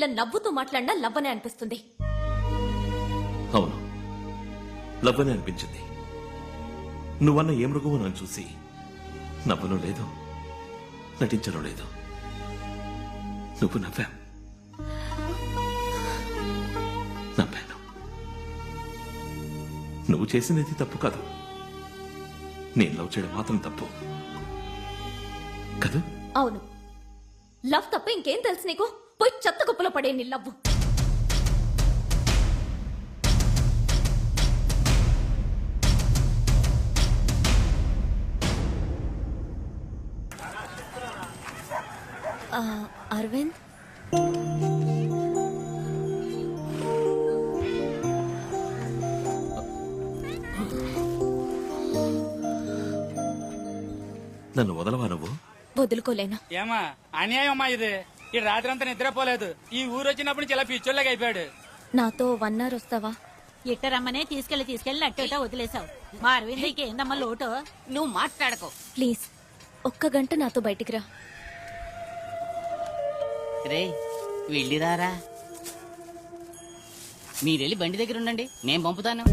ఇలా నవ్వుతూ మాట్లాడినా లవ్వనే అనిపిస్తుంది. అవును, లవ్వనే అనిపించింది. నువ్వన్న ఏ మృగమో నన్ను చూసి నవ్వను లేదు, నటించను లేదు. నువ్వు నవ్వాను. నువ్వు చేసినది తప్పు కాదు, నేను లవ్ చేయడం మాత్రం తప్పు కదా? అవును, లవ్ తప్ప ఇంకేం తెలుసు నీకు? పోయి చెత్త కుప్పలో పడే నీ లవ్వు. అరవింద్, నన్ను వదలవా నువ్వు? వదులుకోలేను. ఏమా అన్యాయం అమ్మా ఇది. ఈ రాత్రి అంతా నిద్రపోలేదు. ఈ ఊరు వచ్చినప్పుడు నుంచి ఇలా పిచ్చోళ్ళగా అయిపోయాడు. నాతో 1 hour వస్తావా? ఇట్ట రమ్మనే తీసుకెళ్లి నట్టేట వదిలేసావు. మా అరవిందకి ఏందమ్మా లోటు? నువ్వు మాట్లాడకు ప్లీజ్, 1 గంట నాతో బయటికి రా. రే వెళ్ళిరారా. మీరెళ్ళి బండి దగ్గర ఉండండి, నేను పంపుతాను.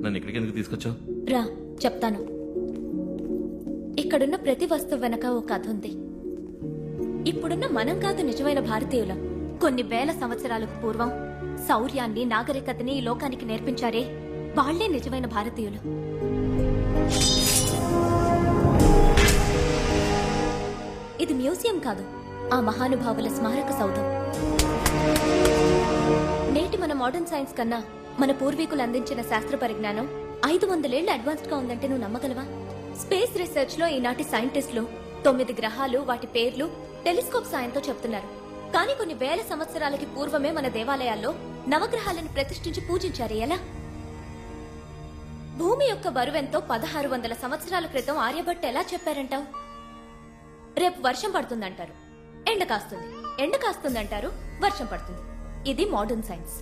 నన్ను ఇక్కడికి ఎందుకు తీసుకొచ్చావు? రా చెప్తాను. ఇక్కడున్న ప్రతి వస్తువు వెనక ఓ కథ ఉంది. ఇప్పుడున్న మనం కాదు నిజమైన భారతీయులం. కొన్ని వేల సంవత్సరాలకు పూర్వం శౌర్యాన్ని, నాగరికతని ఈ లోకానికి నేర్పించారే, వాళ్లే నిజమైన భారతీయులు. ఇది మ్యూజియం కాదు, ఆ మహానుభావుల స్మారక సౌధం. నేటి మన మోడర్న్ సైన్స్ కన్నా మన పూర్వీకులు అందించిన శాస్త్ర పరిజ్ఞానం 500 ఏళ్లు అడ్వాన్స్డ్ గా ఉందంటే నువ్వు నమ్మగలవా? స్పేస్ రీసెర్చ్ లో ఈనాటి సైంటిస్టులు 9 గ్రహాలు, వాటి పేర్లు టెలిస్కోప్ సాయంతో చెప్తున్నారు. కానీ కొన్ని వేల సంవత్సరాలకి పూర్వమే మన దేవాలయాల్లో నవగ్రహాలను ప్రతిష్ఠించి పూజించారు. ఎలా? భూమి యొక్క బరువెంతో 1600 సంవత్సరాల క్రితం ఆర్యభట్ట ఎలా చెప్పారంటావు? రేపు వర్షం పడుతుందంటారు, ఎండ కాస్తుంది. ఎండ కాస్తుందంటారు, వర్షం పడుతుంది. ఇది మోడర్న్ సైన్స్.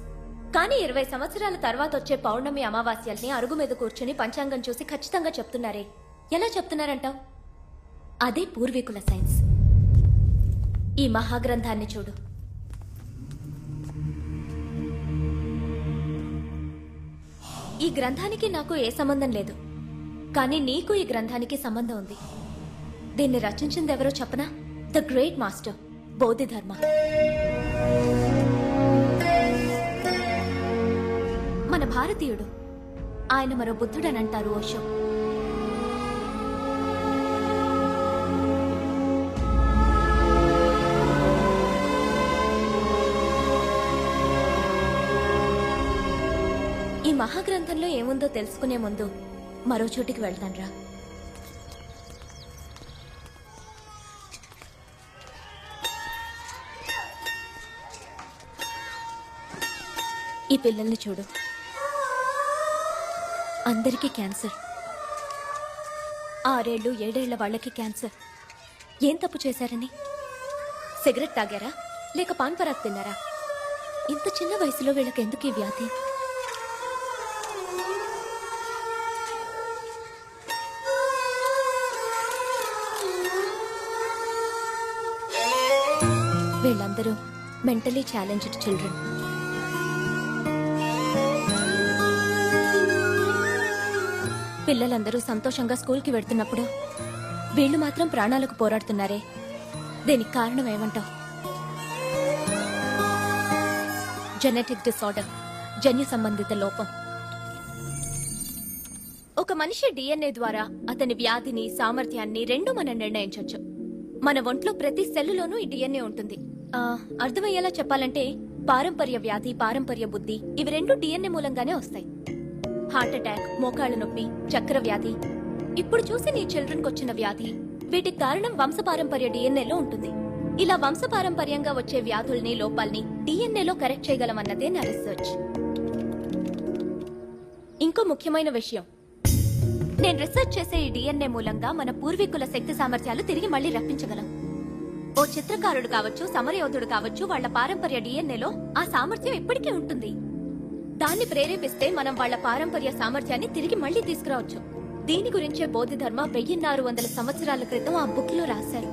కానీ 20 సంవత్సరాల తర్వాత వచ్చే పౌర్ణమి, అమావాస్యల్ని అరుగు మీద కూర్చుని పంచాంగం చూసి ఖచ్చితంగా చెప్తున్నారే, ఎలా చెప్తున్నారంటావు? అదే పూర్వీకుల సైన్స్. ఈ మహాగ్రంథాన్ని చూడు. ఈ గ్రంథానికి నాకు ఏ సంబంధం లేదు, కానీ నీకు ఈ గ్రంథానికి సంబంధం ఉంది. దీన్ని రచించింది ఎవరో చెప్పనా? The great master Bodhidharma. మన భారతీయుడు. ఆయన మరో బుద్ధుడని అంటారు ఓషో. ఈ మహాగ్రంథంలో ఏముందో తెలుసుకునే ముందు మరో చోటికి వెళ్తాన్రా. ఈ పిల్లల్ని చూడు, అందరికీ క్యాన్సర్. 6 ఏళ్ళు 7 ఏళ్ల వాళ్ళకి క్యాన్సర్. ఏం తప్పు చేశారని? సిగరెట్ తాగారా, లేక పాన్ పరాగ్ తిన్నారా? ఇంత చిన్న వయసులో వీళ్ళకి ఎందుకు ఈ వ్యాధి? వీళ్ళందరూ మెంటలీ ఛాలెంజ్డ్ చిల్డ్రన్. పిల్లలందరూ సంతోషంగా స్కూల్కి వెళ్తున్నప్పుడు వీళ్ళు మాత్రం ప్రాణాలకు పోరాడుతున్నారే, దీనికి కారణం ఏమంటావు? జెనెటిక్ డిసార్డర్, జన్యు సంబంధిత లోపం. ఒక మనిషి డిఎన్ఏ ద్వారా అతని వ్యాధిని, సామర్థ్యాన్ని రెండూ మనం నిర్ణయించవచ్చు. మన ఒంట్లో ప్రతి సెల్లులోనూ ఈ డిఎన్ఏ ఉంటుంది. అర్థమయ్యేలా చెప్పాలంటే పారంపర్య వ్యాధి, పారంపర్య బుద్ధి, ఇవి రెండు డిఎన్ఏ మూలంగానే వస్తాయి. హార్ట్ అటాక్, మోకాళ్ళ నొప్పి, చక్కెర వ్యాధి, ఇప్పుడు చూసి నీ చిల్డ్రన్ కొచ్చిన వ్యాధి, వీటికి కారణం వంశపారంపర్య డిఎన్ఏలో ఉంటుంది. ఇలా వంశపారంపర్యంగా వచ్చే వ్యాధుల్ని, లోపాల్ని డిఎన్ఏలో కరెక్ట్ చేయగలమన్నదే నా రీసెర్చ్. ఇంకో ముఖ్యమైన విషయం, నేను రీసెర్చ్ చేసే ఈ డిఎన్ఏ మూలంగా మన పూర్వీకుల శక్తి సామర్థ్యాలు తిరిగి మళ్లీ రప్పించగలం. ఓ చిత్రకారుడు కావచ్చు, సమరయోధుడు కావచ్చు, వాళ్ల పారంపర్య డిఎన్ఏలో ఆ సామర్థ్యం ఎప్పటికీ ఉంటుంది. దాన్ని ప్రేరేపిస్తే మనం వాళ్ళ పారంపర్య సామర్థ్యాన్ని తిరిగి మళ్ళీ తీసుకురావచ్చు. దీని గురించే బోధిధర్మ 1600 సంవత్సరాల క్రితం ఆ బుక్ లో రాశారు.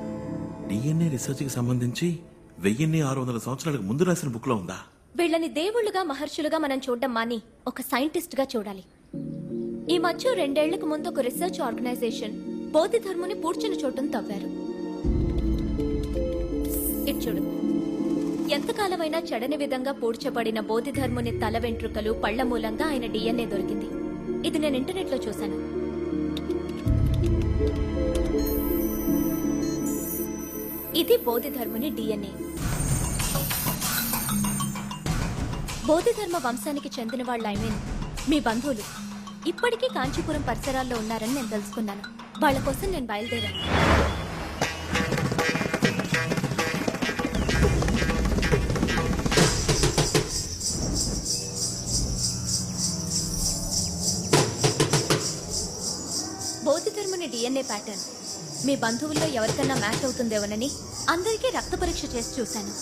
డిఎన్ఏ రీసెర్చ్ కి సంబంధించి 1600 సంవత్సరాలకు ముందు రాసిన బుక్ లో ఉందా? వీళ్ళని దేవుళ్ళుగా మహర్షులుగా మనం చూడడం మాని ఒక సైంటిస్ట్ గా చూడాలి. ఈ మధ్య 2 ఏళ్లకు ముందు ఒక రీసెర్చ్ ఆర్గనైజేషన్ బోధిధర్ముని పూడ్చిన చోటును తవ్వారు. ఇటు చూడు, ఎంతకాలమైనా చెడని విధంగా పూడ్చబడిన బోధిధర్ముని తల వెంట్రుకలు, పళ్ల మూలంగా ఆయన డిఎన్ఏ దొరికింది. ఇది నేను ఇంటర్నెట్ లో చూశాను. ఇది బోధిధర్ముని డిఎన్ఏ. బోధిధర్మ వంశానికి చెందిన వాళ్ళ మీ బంధువులు ఇప్పటికీ కాంచీపురం పరిసరాల్లో ఉన్నారని నేను తెలుసుకున్నాను. వాళ్ళ కోసం నేను బయలుదేరాను. బోధిధర్ముని డిఎన్ఏ ప్యాటర్న్ మీ బంధువుల్లో ఎవరికన్నా మ్యాచ్ అవుతుందేమోనని అందరికీ రక్త పరీక్ష చేసి చూశాను.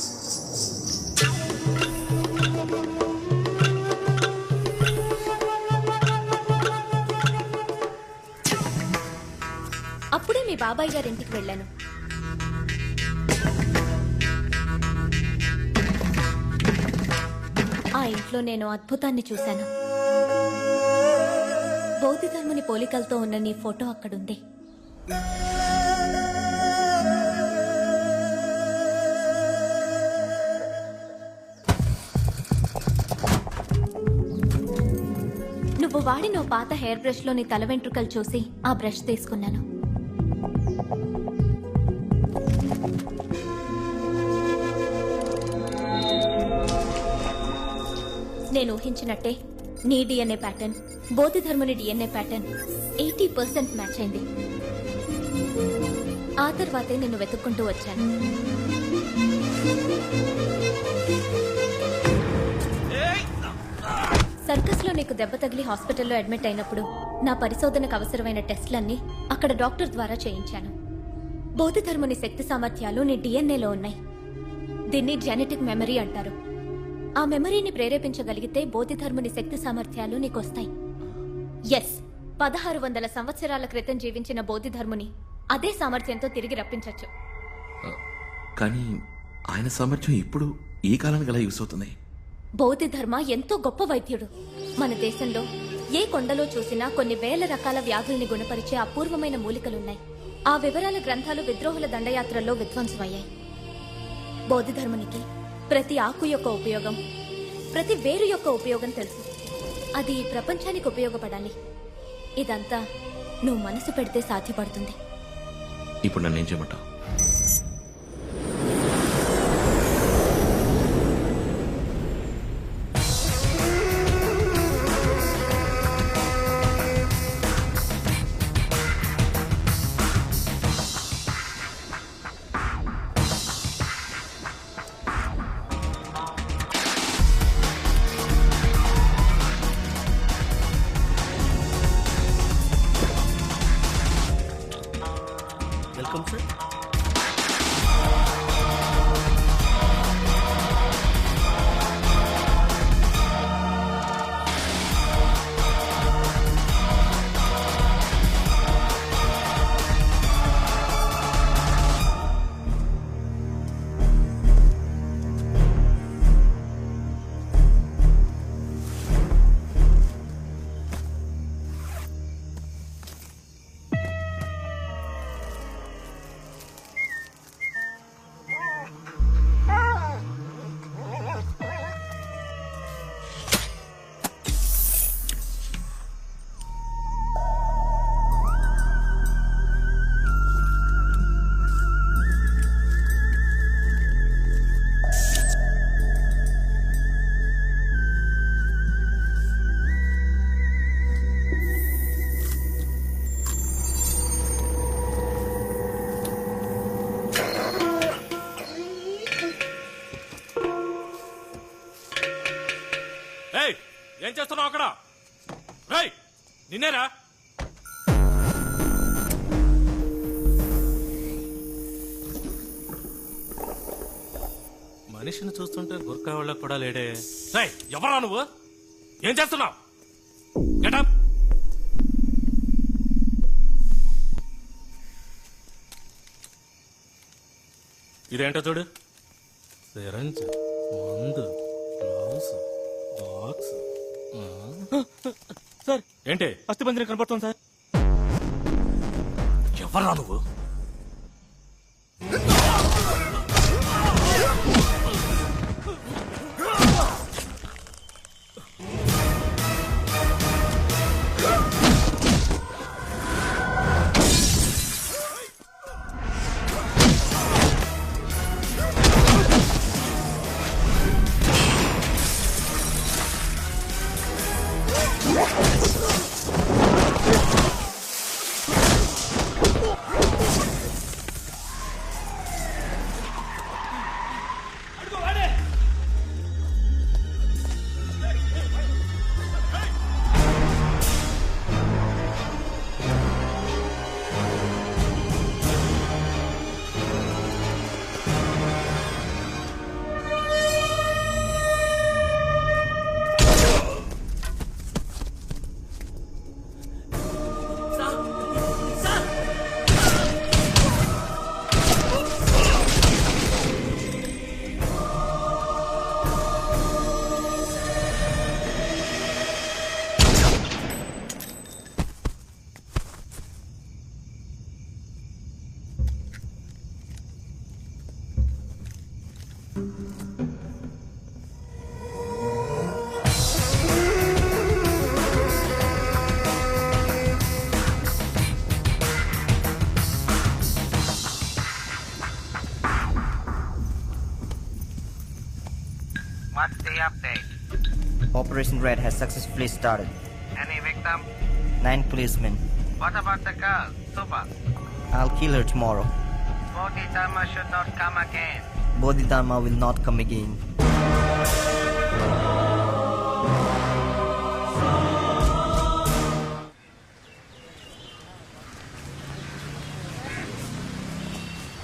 అప్పుడే మీ బాబాయ్ గారింటికి వెళ్ళాను. ఆ ఇంట్లో నేను అద్భుతాన్ని చూశాను. బోధిధర్ముని పోలికలతో ఉన్న నీ ఫోటో అక్కడుంది. నువ్వు వాడిన పాత హెయిర్ బ్రష్ లో నీ తల వెంట్రుకలు చూసి ఆ బ్రష్ తీసుకున్నాను. నేను ఊహించినట్టే నీ డిఎన్ఏ ప్యాటర్న్ బోధిధర్ముని డిఎన్ఏ ప్యాటర్న్ 80% మ్యాచ్ అయింది. ఆ తర్వాతే నిన్ను వెతుక్కుంటూ వచ్చాను. సర్కస్ లో నీకు దెబ్బ తగిలి హాస్పిటల్లో అడ్మిట్ అయినప్పుడు నా పరిశోధనకు అవసరమైన టెస్ట్లన్నీ అక్కడ డాక్టర్ ద్వారా చేయించాను. బోధిధర్ముని శక్తి సామర్థ్యాలు నీ డిఎన్ఏలో ఉన్నాయి. దీన్ని జెనెటిక్ మెమరీ అంటారు. ఆ మెమరీని ప్రేరేపించగలిగితే బోధిధర్ముని శక్తి సామర్థ్యాలు నీకొస్తాయి. ఎస్, 1600 సంవత్సరాల క్రితం జీవించిన బోధిధర్ముని అదే సామర్థ్యంతో తిరిగి రప్పించొచ్చు. కానీ ఆయన సామర్థ్యం ఇప్పుడు ఈ కాలానికి ఎలా యూస్ అవుతుంది? బోధిధర్మ ఎంతో గొప్ప వైద్యుడు. మన దేశంలో ఏ కొండలో చూసినా కొన్ని వేల రకాల వ్యాధుల్ని గుణపరిచే అపూర్వమైన మూలికలున్నాయి. ఆ వివరాల గ్రంథాలు విద్రోహుల దండయాత్రల్లో విధ్వంసమయ్యాయి. బోధిధర్మునికి ప్రతి ఆకు యొక్క ఉపయోగం, ప్రతి వేరు యొక్క ఉపయోగం తెలుసు. అది ప్రపంచానికి ఉపయోగపడాలి. ఇదంతా నువ్వు మనసు పెడితే సాధ్యపడుతుంది. ఇప్పుడు నన్నేం చేయమంటావు? Welcome sir. ఏం చేస్తున్నావు అక్కడ? రేయ్, నిన్నేరా? మనిషిని చూస్తుంటే గుర్కా వాళ్ళకు కూడా లేడే. రేయ్, ఎవరా నువ్వు? ఏం చేస్తున్నావు? గెటప్. ఇదేంటో చూడు. సిరంజ్, మందు, గ్లౌస్, బాక్స్. సార్ ఏంటి? అస్థిపంజరం కనపడుతుంది సార్. ఎవర్రా నువ్వు? What's the update? Operation Red has successfully started. Any victim? 9 policemen. What about the girl, Suba? I'll kill her tomorrow. Bodhidharma should not come again. Bodhidharma will not come again.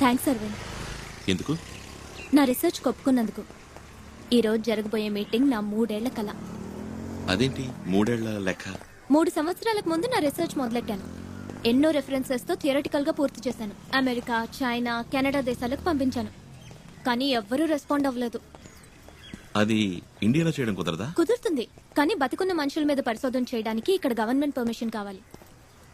Thanks Arvind, ఎందుకు? నా research ఒప్పుకున్నందుకు. ఈ రోజు జరగబోయే meeting నా 3 ఏళ్ల కల. అదేంటి 3 ఏళ్ల లెక్క? 3 సంవత్సరాలకు ముందు నా రీసెర్చ్ మొదలెట్టాను. ఎన్నో రెఫరెన్సెస్ తో థియరటికల్ గా పూర్తి చేశాను. అమెరికా, చైనా, కెనడా దేశాలకు పంపించాను. కానీ ఎవ్వరూ రెస్పాండ్ అవ్వలేదు. అది ఇండియాలో చేయడం కుదరదా? కుదురుతుంది, కానీ బతికున్న మనుషుల మీద పరిశోధన చేయడానికి ఇక్కడ గవర్నమెంట్ పర్మిషన్ కావాలి.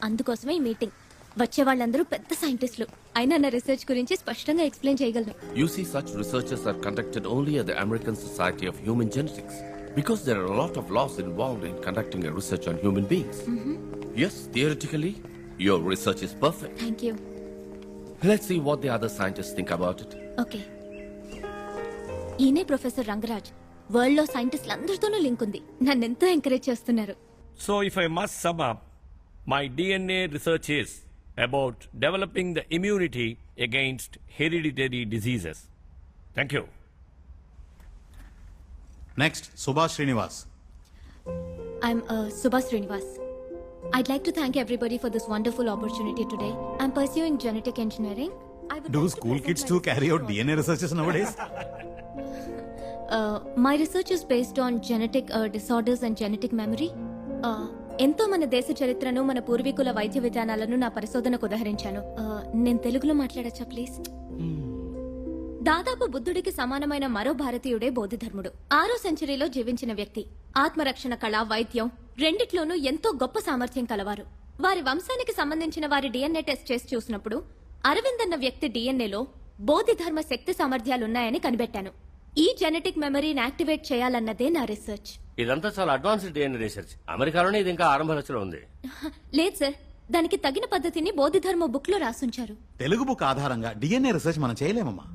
అందుకోసమే ఈ మీటింగ్. వచ్చే వాళ్ళందరూ పెద్ద సైంటిస్టులు. అయినా నా రీసెర్చ్ గురించి స్పష్టంగా ఎక్స్ప్లెయిన్ చేయగలను. You see, such researches are conducted only at the American Society of Human Genetics because there are a lot of laws involved in conducting a research on human beings. Yes, theoretically, your research is perfect. Thank you. Let's see what the other scientists think about it. Okay, ఈయనే professor Rangaraj. World లో సైంటిస్టులు అందరితోనూ link ఉంది. నన్ను ఎంతో encourage చేస్తున్నారు. So, if I must sum up, my DNA research is about developing the immunity against hereditary diseases. Thank you. Next, Subhash Srinivas. I'm Subha Srinivas. I'd like to thank everybody for this wonderful opportunity today. I'm pursuing genetic engineering. I would Do like to school present kids my too research carry out on- DNA researches nowadays? My research is based on genetic disorders and genetic memory. ఎంతో మన దేశ చరిత్రను, మన పూర్వీకుల వైద్య విధానాలను నా పరిశోధనకు ఉదహరించాను. నేను తెలుగులో మాట్లాడచ్చా ప్లీజ్? దాదాపు బుద్ధుడికి సమానమైన మరో భారతీయుడే బోధిధర్ముడు. 6వ సెంచరీలో జీవించిన వ్యక్తి. ఆత్మరక్షణ కళ, వైద్యం రెండిట్లోనూ ఎంతో గొప్ప సామర్థ్యం కలవారు. వారి వంశానికి సంబంధించిన వారి డిఎన్ఏ టెస్ట్ చేసి చూసినప్పుడు అరవింద్ అన్న వ్యక్తి డిఎన్ఏలో బోధిధర్మ శక్తి సామర్థ్యాలున్నాయని కనిపెట్టాను. ఈ జెనెటిక్ మెమరీని యాక్టివేట్ చేయాలన్నదే నా రీసెర్చ్. ఇదంతా చాలా అడ్వాన్స్డ్ డిఎన్ఏ రీసెర్చ్. అమెరికాలోనే ఇది ఇంకా ఆరంభ దశలో ఉంది. లేదు సార్, దానికి తగిన పద్ధతిని బోధిధర్మ బుక్ లో రాసుంచారు. తెలుగు బుక్ ఆధారంగా DNA రీసెర్చ్ మనం చేయలేమమ్మా.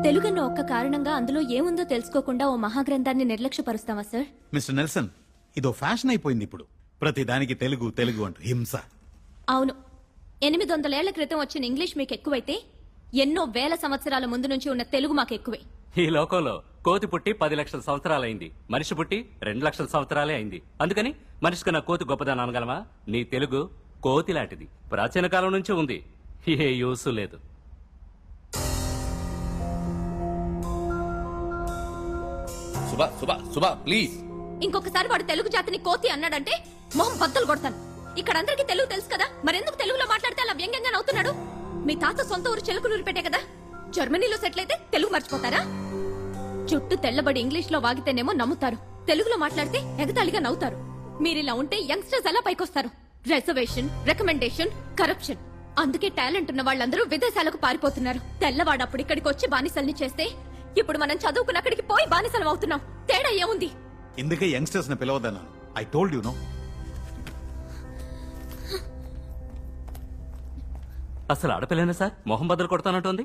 తెలుగన్న ఒక్క కారణంగా అందులో ఏముందో తెలుసుకోకుండా ఓ మహాగ్రంథాన్ని నిర్లక్ష్యపరుస్తావా సార్? మిస్టర్ నెల్సన్, ఇదో ఫ్యాషన్ అయిపోయింది ఇప్పుడు. ప్రతి దానికి తెలుగు తెలుగు అంటూ హింస. అవును, 800 ఏళ్ల క్రితం వచ్చిన ఇంగ్లీష్ మీకు ఎక్కువైతే ఎన్నో వేల సంవత్సరాల ముందు నుంచి ఉన్న తెలుగు మాకు ఎక్కువే. ఈ లోకంలో కోతి పుట్టి 10 లక్షల సంవత్సరాలైంది, మనిషి పుట్టి 2 లక్షల సంవత్సరాలే అయింది. అందుకని మనిషి కన్నా కోతి గొప్పదని అనగలమా? నీ తెలుగు కోతి లాంటిది, ప్రాచీన కాలం నుంచి ఉంది, ఏ యూసు లేదు. Subha, please. ఇంకొకసారి వాడు తెలుగు జాతిని కోతి అన్నాడంటే మొహం బద్దలు కొడతాను. ఇక్కడ అందరికీ తెలుగు తెలుసు కదా, మరెందుకు తెలుగులో మాట్లాడితే అలా వ్యంగ్యంగా నవ్వుతున్నాడు? మీ తాత సొంత ఊరు చెలుకులూరు పెట్టే కదా, జర్మనీలో సెటిల్ అయితే తెలుగు మర్చిపోతారా? చుట్టూ తెల్లబడి ఇంగ్లీష్ లో వాగితేనేమో నమ్ముతారు, తెలుగులో మాట్లాడితే ఎగతాళిగా నవ్వుతారు. మీరిలా ఉంటే యంగ్స్టర్స్ ఎలా పైకొస్తారు? Reservation, recommendation, corruption. అందుకే టాలెంట్ ఉన్న వాళ్ళందరూ విదేశాలకు పారిపోతున్నారు. తెల్లవాడు అప్పుడు ఇక్కడికి వచ్చి బానిసల్ని చేస్తే ఇప్పుడు మనం చదువుకుని అక్కడికి పోయి బానిసలం అవుతున్నాం. తేడా ఏముంది? ఇందుకే యంగ్స్టర్స్ ని పిలవద్దన్నాను. I told you no. అసలు ఆడపిల్లనే సార్ మొహం బద్దలు కొడతానంటోంది.